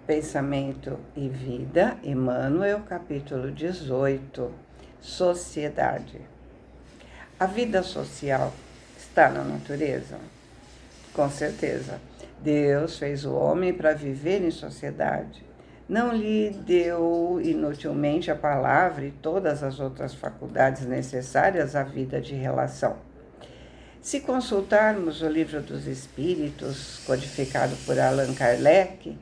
Pensamento e Vida, Emmanuel, capítulo 18, Sociedade. A vida social está na natureza? Com certeza. Deus fez o homem para viver em sociedade. Não lhe deu inutilmente a palavra e todas as outras faculdades necessárias à vida de relação. Se consultarmos o Livro dos Espíritos, codificado por Allan Kardec,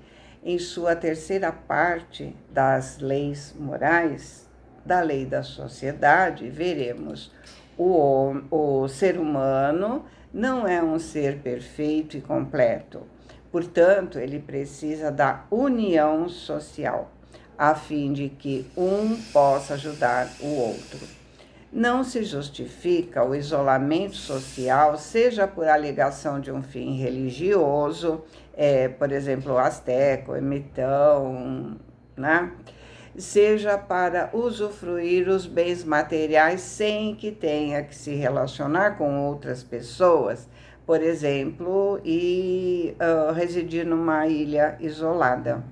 em sua terceira parte das leis morais, da lei da sociedade, veremos o ser humano não é um ser perfeito e completo. Portanto, ele precisa da união social, a fim de que um possa ajudar o outro. Não se justifica o isolamento social, seja por alegação de um fim religioso, por exemplo, o asteca, o ermitão, né? Seja para usufruir os bens materiais sem que tenha que se relacionar com outras pessoas, por exemplo, e residir numa ilha isolada.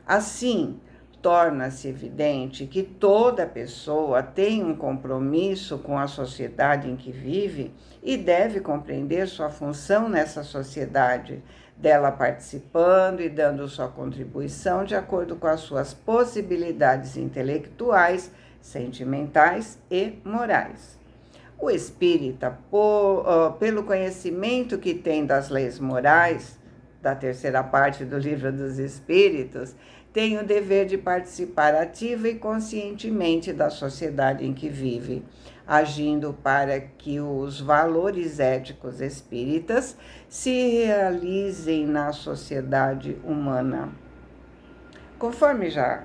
Assim, torna-se evidente que toda pessoa tem um compromisso com a sociedade em que vive e deve compreender sua função nessa sociedade, dela participando e dando sua contribuição de acordo com as suas possibilidades intelectuais, sentimentais e morais. O espírita, pelo conhecimento que tem das leis morais, da terceira parte do Livro dos Espíritos, tem o dever de participar ativa e conscientemente da sociedade em que vive, agindo para que os valores éticos espíritas se realizem na sociedade humana. Conforme já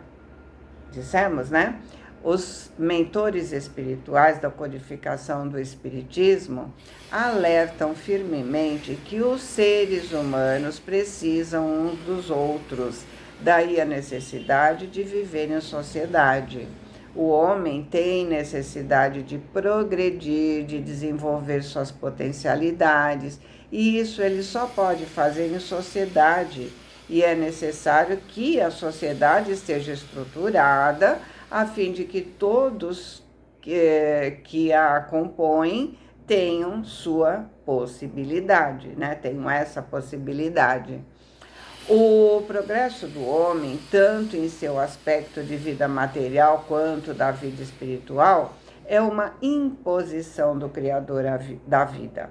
dissemos, né? Os mentores espirituais da codificação do Espiritismo alertam firmemente que os seres humanos precisam uns dos outros, daí a necessidade de viver em sociedade. O homem tem necessidade de progredir, de desenvolver suas potencialidades, e isso ele só pode fazer em sociedade. E é necessário que a sociedade esteja estruturada a fim de que todos que a compõem tenham sua possibilidade, né? Tenham essa possibilidade. O progresso do homem, tanto em seu aspecto de vida material quanto da vida espiritual, é uma imposição do Criador da vida.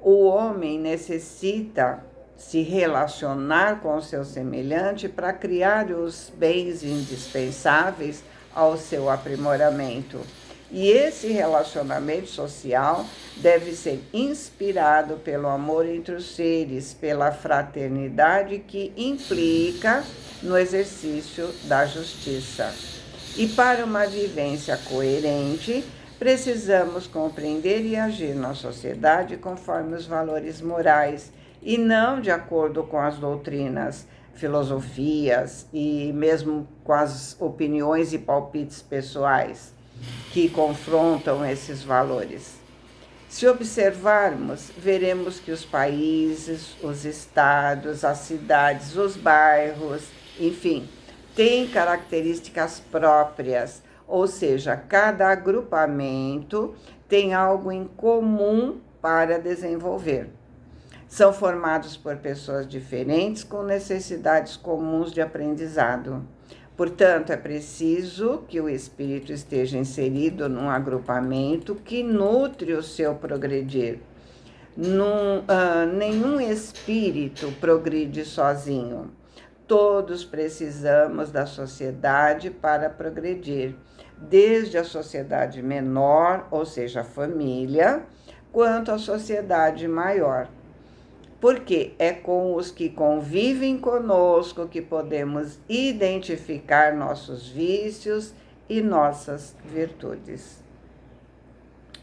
O homem necessita se relacionar com o seu semelhante para criar os bens indispensáveis ao seu aprimoramento. E esse relacionamento social deve ser inspirado pelo amor entre os seres, pela fraternidade que implica no exercício da justiça. E para uma vivência coerente, precisamos compreender e agir na sociedade conforme os valores morais e não de acordo com as doutrinas, filosofias e mesmo com as opiniões e palpites pessoais que confrontam esses valores. Se observarmos, veremos que os países, os estados, as cidades, os bairros, enfim, têm características próprias, ou seja, cada agrupamento tem algo em comum para desenvolver. São formados por pessoas diferentes com necessidades comuns de aprendizado. Portanto, é preciso que o espírito esteja inserido num agrupamento que nutre o seu progredir. Nenhum espírito progride sozinho. Todos precisamos da sociedade para progredir, desde a sociedade menor, ou seja, a família, quanto a sociedade maior. Porque é com os que convivem conosco que podemos identificar nossos vícios e nossas virtudes.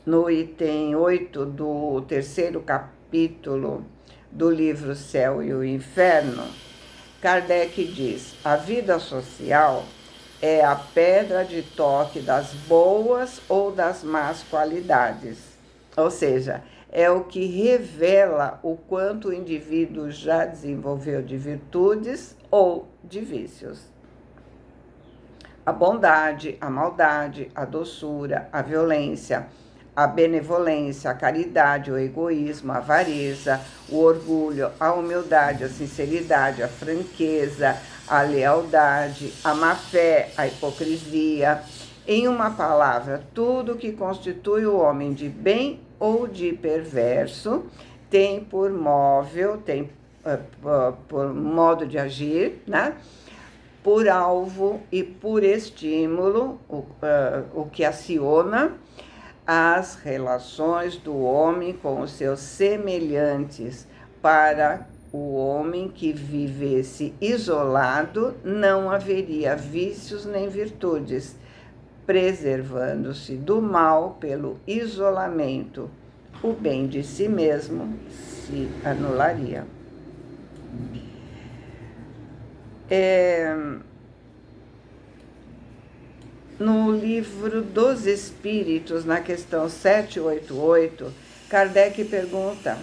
No item 8 do terceiro capítulo do livro Céu e o Inferno, Kardec diz: a vida social é a pedra de toque das boas ou das más qualidades. Ou seja, é o que revela o quanto o indivíduo já desenvolveu de virtudes ou de vícios. A bondade, a maldade, a doçura, a violência, a benevolência, a caridade, o egoísmo, a avareza, o orgulho, a humildade, a sinceridade, a franqueza, a lealdade, a má-fé, a hipocrisia. Em uma palavra, tudo que constitui o homem de bem ou de perverso tem por móvel, tem por modo de agir, né? Por alvo e por estímulo, o que aciona as relações do homem com os seus semelhantes. Para o homem que vivesse isolado, não haveria vícios nem virtudes, preservando-se do mal pelo isolamento. O bem de si mesmo se anularia. No livro dos Espíritos, na questão 788, Kardec pergunta,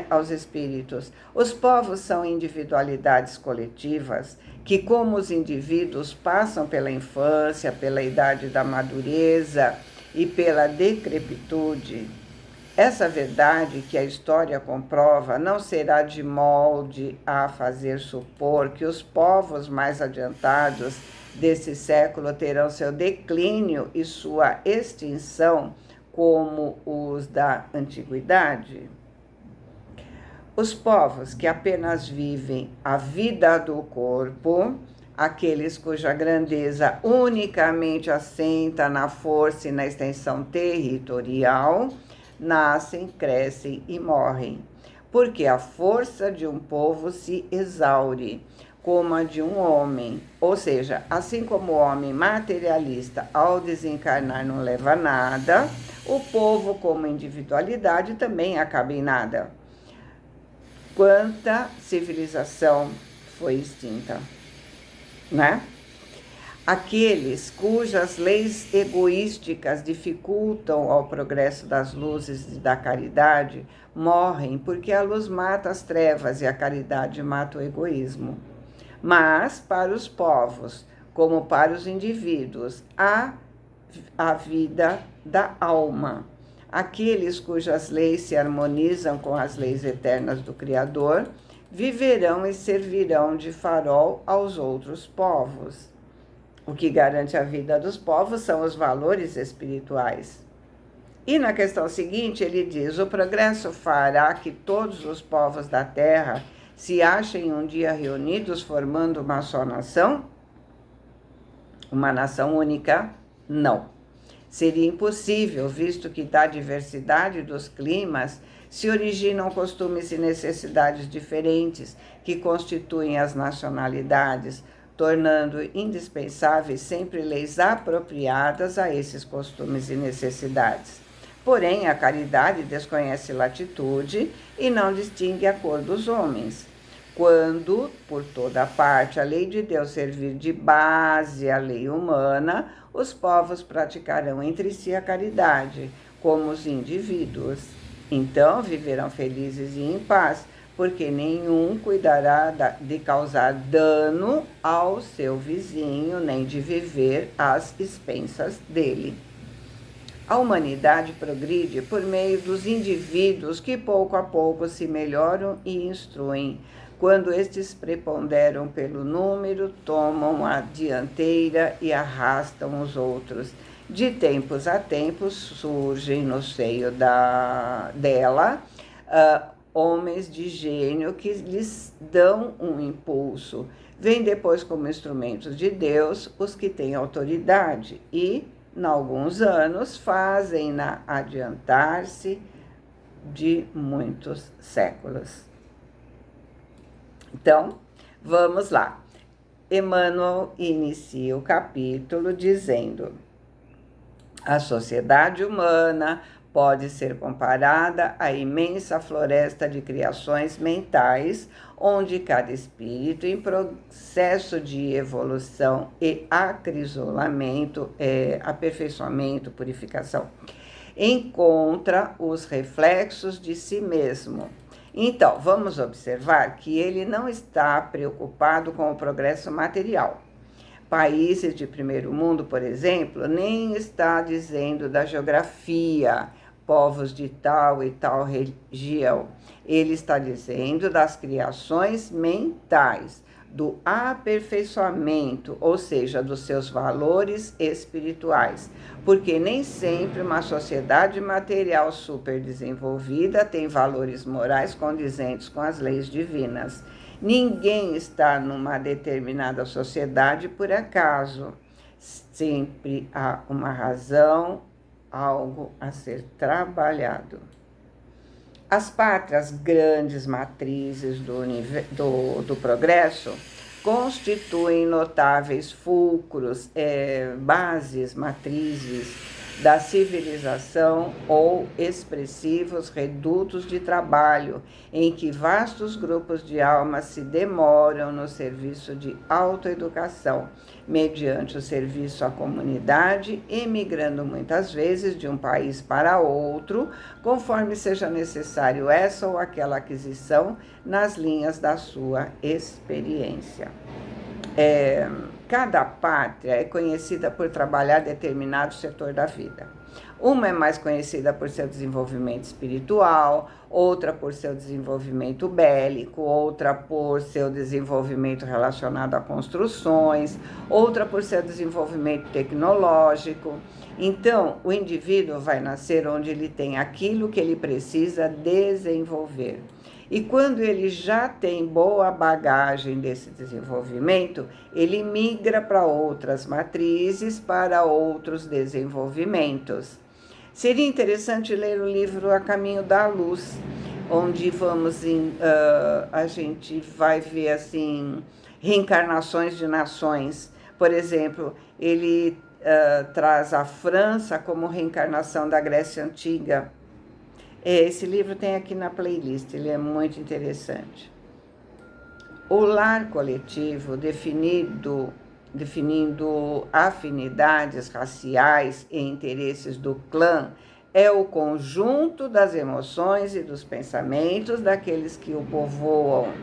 aos espíritos: os povos são individualidades coletivas que, como os indivíduos, passam pela infância, pela idade da madureza e pela decrepitude? Essa verdade que a história comprova não será de molde a fazer supor que os povos mais adiantados desse século terão seu declínio e sua extinção como os da antiguidade? Os povos que apenas vivem a vida do corpo, aqueles cuja grandeza unicamente assenta na força e na extensão territorial, nascem, crescem e morrem, porque a força de um povo se exaure, como a de um homem. Ou seja, assim como o homem materialista, ao desencarnar, não leva nada, o povo, como individualidade, também acaba em nada. Quanta civilização foi extinta, né? Aqueles cujas leis egoísticas dificultam ao progresso das luzes e da caridade morrem porque a luz mata as trevas e a caridade mata o egoísmo. Mas para os povos, como para os indivíduos, há a vida da alma. Aqueles cujas leis se harmonizam com as leis eternas do Criador viverão e servirão de farol aos outros povos. O que garante a vida dos povos são os valores espirituais. E na questão seguinte ele diz: o progresso fará que todos os povos da terra se achem um dia reunidos formando uma só nação? Uma nação única? Não. Seria impossível, visto que da diversidade dos climas se originam costumes e necessidades diferentes que constituem as nacionalidades, tornando indispensáveis sempre leis apropriadas a esses costumes e necessidades. Porém, a caridade desconhece latitude e não distingue a cor dos homens. Quando, por toda parte, a lei de Deus servir de base à lei humana, os povos praticarão entre si a caridade, como os indivíduos. Então viverão felizes e em paz, porque nenhum cuidará de causar dano ao seu vizinho, nem de viver às expensas dele. A humanidade progride por meio dos indivíduos que pouco a pouco se melhoram e instruem. Quando estes preponderam pelo número, tomam a dianteira e arrastam os outros. De tempos a tempos surgem no seio dela homens de gênio que lhes dão um impulso. Vêm depois como instrumentos de Deus os que têm autoridade e, em alguns anos, fazem-na adiantar-se de muitos séculos. Então, vamos lá. Emmanuel inicia o capítulo dizendo: a sociedade humana pode ser comparada à imensa floresta de criações mentais, onde cada espírito, em processo de evolução e acrisolamento, aperfeiçoamento, purificação, encontra os reflexos de si mesmo. Então, vamos observar que ele não está preocupado com o progresso material. Países de primeiro mundo, por exemplo, nem está dizendo da geografia, povos de tal e tal região. Ele está dizendo das criações mentais, do aperfeiçoamento, ou seja, dos seus valores espirituais. Porque nem sempre uma sociedade material superdesenvolvida tem valores morais condizentes com as leis divinas. Ninguém está numa determinada sociedade por acaso. Sempre há uma razão, algo a ser trabalhado. As pátrias grandes matrizes do progresso constituem notáveis fulcros, bases, matrizes da civilização ou expressivos redutos de trabalho, em que vastos grupos de almas se demoram no serviço de autoeducação, mediante o serviço à comunidade, emigrando muitas vezes de um país para outro, conforme seja necessário essa ou aquela aquisição nas linhas da sua experiência. Cada pátria é conhecida por trabalhar determinado setor da vida. Uma é mais conhecida por seu desenvolvimento espiritual, outra por seu desenvolvimento bélico, outra por seu desenvolvimento relacionado a construções, outra por seu desenvolvimento tecnológico. Então, o indivíduo vai nascer onde ele tem aquilo que ele precisa desenvolver. E quando ele já tem boa bagagem desse desenvolvimento, ele migra para outras matrizes, para outros desenvolvimentos. Seria interessante ler o livro A Caminho da Luz, onde a gente vai ver assim, reencarnações de nações. Por exemplo, ele traz a França como reencarnação da Grécia Antiga. Esse livro tem aqui na playlist, ele é muito interessante. O lar coletivo, definindo afinidades raciais e interesses do clã, é o conjunto das emoções e dos pensamentos daqueles que o povoam,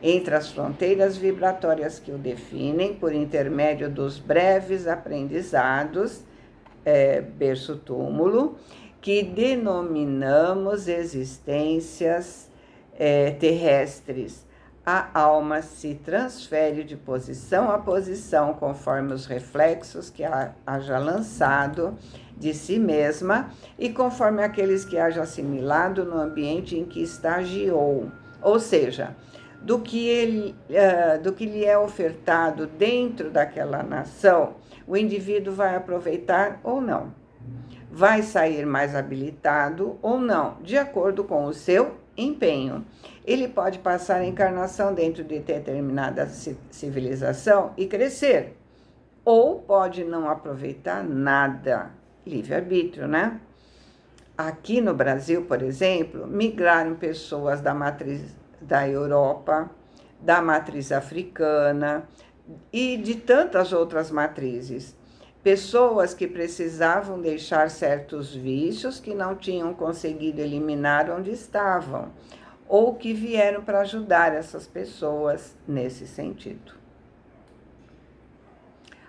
entre as fronteiras vibratórias que o definem, por intermédio dos breves aprendizados, berço-túmulo, que denominamos existências terrestres. A alma se transfere de posição a posição conforme os reflexos que haja lançado de si mesma e conforme aqueles que haja assimilado no ambiente em que estagiou. Ou seja, do que lhe é ofertado dentro daquela nação, o indivíduo vai aproveitar ou não. Vai sair mais habilitado ou não, de acordo com o seu empenho. Ele pode passar a encarnação dentro de determinada civilização e crescer, ou pode não aproveitar nada. Livre-arbítrio, né? Aqui no Brasil, por exemplo, migraram pessoas da matriz da Europa, da matriz africana e de tantas outras matrizes. Pessoas que precisavam deixar certos vícios que não tinham conseguido eliminar onde estavam, ou que vieram para ajudar essas pessoas nesse sentido.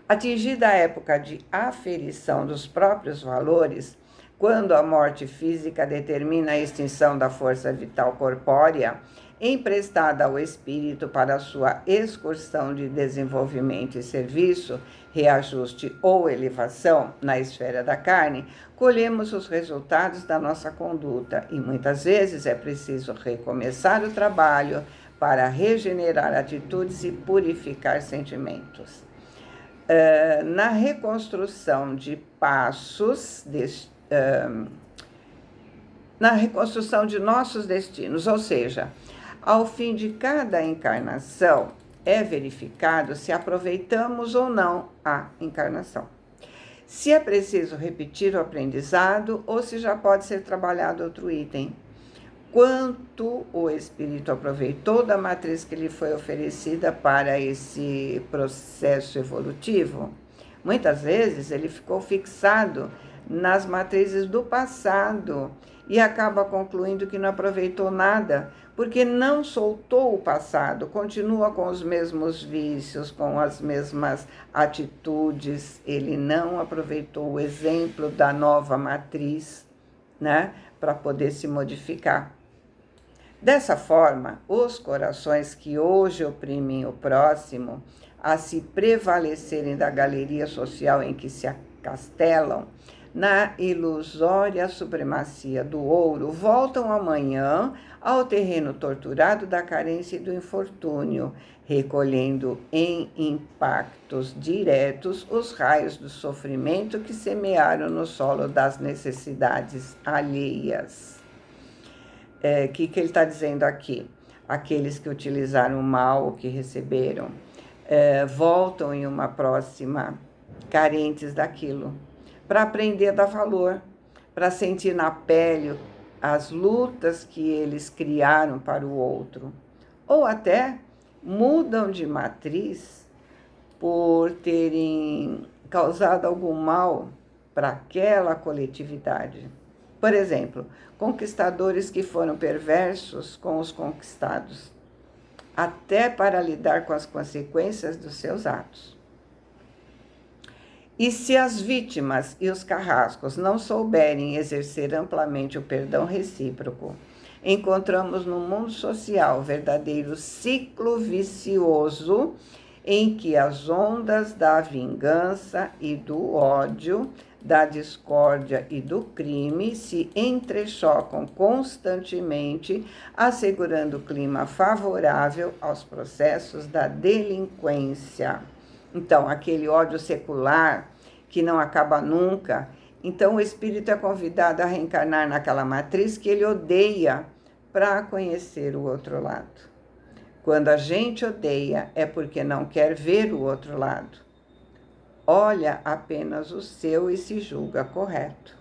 Atingida a época de aferição dos próprios valores, quando a morte física determina a extinção da força vital corpórea, emprestada ao espírito para sua excursão de desenvolvimento e serviço, reajuste ou elevação na esfera da carne, colhemos os resultados da nossa conduta e muitas vezes é preciso recomeçar o trabalho para regenerar atitudes e purificar sentimentos. Na reconstrução de passos, na reconstrução de nossos destinos, ou seja, ao fim de cada encarnação, é verificado se aproveitamos ou não a encarnação. Se é preciso repetir o aprendizado ou se já pode ser trabalhado outro item. Quanto o espírito aproveitou da matriz que lhe foi oferecida para esse processo evolutivo? Muitas vezes ele ficou fixado nas matrizes do passado e acaba concluindo que não aproveitou nada, porque não soltou o passado, continua com os mesmos vícios, com as mesmas atitudes, ele não aproveitou o exemplo da nova matriz, né, para poder se modificar. Dessa forma, os corações que hoje oprimem o próximo, a se prevalecerem da galeria social em que se acastelam, na ilusória supremacia do ouro, voltam amanhã ao terreno torturado da carência e do infortúnio, recolhendo em impactos diretos os raios do sofrimento que semearam no solo das necessidades alheias. Que ele está dizendo aqui? Aqueles que utilizaram mal o que receberam, voltam em uma próxima carentes daquilo, para aprender a dar valor, para sentir na pele as lutas que eles criaram para o outro, ou até mudam de matriz por terem causado algum mal para aquela coletividade. Por exemplo, conquistadores que foram perversos com os conquistados, até para lidar com as consequências dos seus atos. E se as vítimas e os carrascos não souberem exercer amplamente o perdão recíproco, encontramos no mundo social verdadeiro ciclo vicioso em que as ondas da vingança e do ódio, da discórdia e do crime se entrechocam constantemente, assegurando clima favorável aos processos da delinquência. Então, aquele ódio secular que não acaba nunca. Então, o espírito é convidado a reencarnar naquela matriz que ele odeia para conhecer o outro lado. Quando a gente odeia, é porque não quer ver o outro lado. Olha apenas o seu e se julga correto.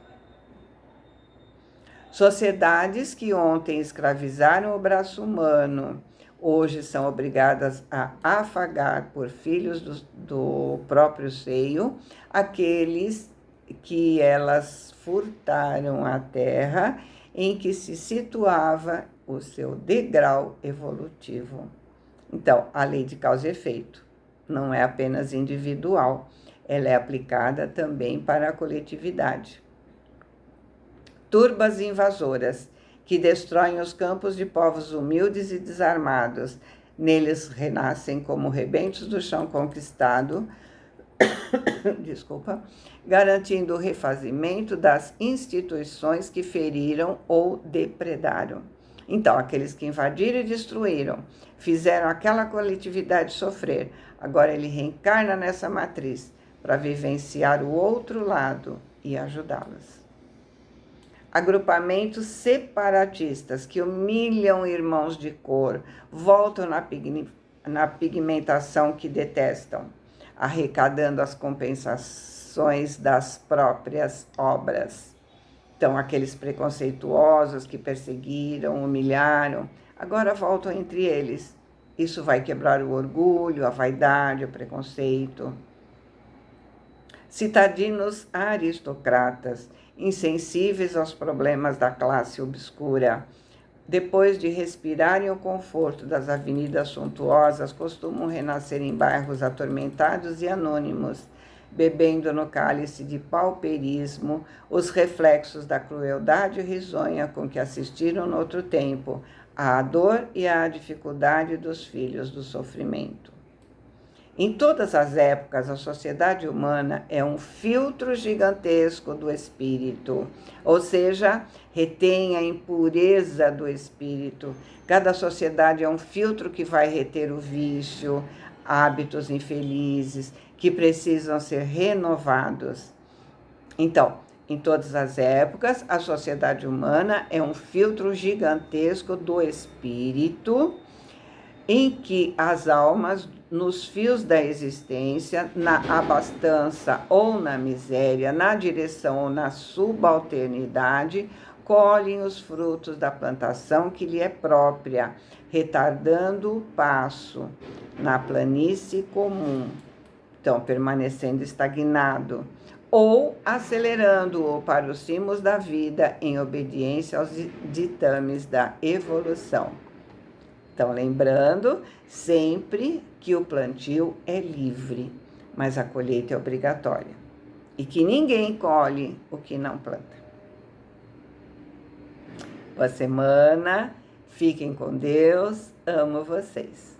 Sociedades que ontem escravizaram o braço humano, hoje são obrigadas a afagar por filhos do próprio seio aqueles que elas furtaram a terra em que se situava o seu degrau evolutivo. Então, a lei de causa e efeito não é apenas individual, ela é aplicada também para a coletividade. Turbas invasoras que destroem os campos de povos humildes e desarmados. Neles renascem como rebentos do chão conquistado, garantindo o refazimento das instituições que feriram ou depredaram. Então, aqueles que invadiram e destruíram, fizeram aquela coletividade sofrer. Agora ele reencarna nessa matriz para vivenciar o outro lado e ajudá-las. Agrupamentos separatistas que humilham irmãos de cor, voltam na pigmentação que detestam, arrecadando as compensações das próprias obras. Então, aqueles preconceituosos que perseguiram, humilharam, agora voltam entre eles. Isso vai quebrar o orgulho, a vaidade, o preconceito. Citadinos aristocratas, insensíveis aos problemas da classe obscura, depois de respirarem o conforto das avenidas suntuosas, costumam renascer em bairros atormentados e anônimos, bebendo no cálice de pauperismo os reflexos da crueldade risonha com que assistiram no outro tempo à dor e à dificuldade dos filhos do sofrimento. Em todas as épocas, a sociedade humana é um filtro gigantesco do espírito, ou seja, retém a impureza do espírito. Cada sociedade é um filtro que vai reter o vício, hábitos infelizes, que precisam ser renovados. Então, em todas as épocas, a sociedade humana é um filtro gigantesco do espírito, em que as almas, nos fios da existência, na abastança ou na miséria, na direção ou na subalternidade, colhem os frutos da plantação que lhe é própria, retardando o passo na planície comum, então permanecendo estagnado, ou acelerando-o para os cimos da vida em obediência aos ditames da evolução. Então, lembrando sempre que o plantio é livre, mas a colheita é obrigatória. E que ninguém colhe o que não planta. Boa semana, fiquem com Deus, amo vocês.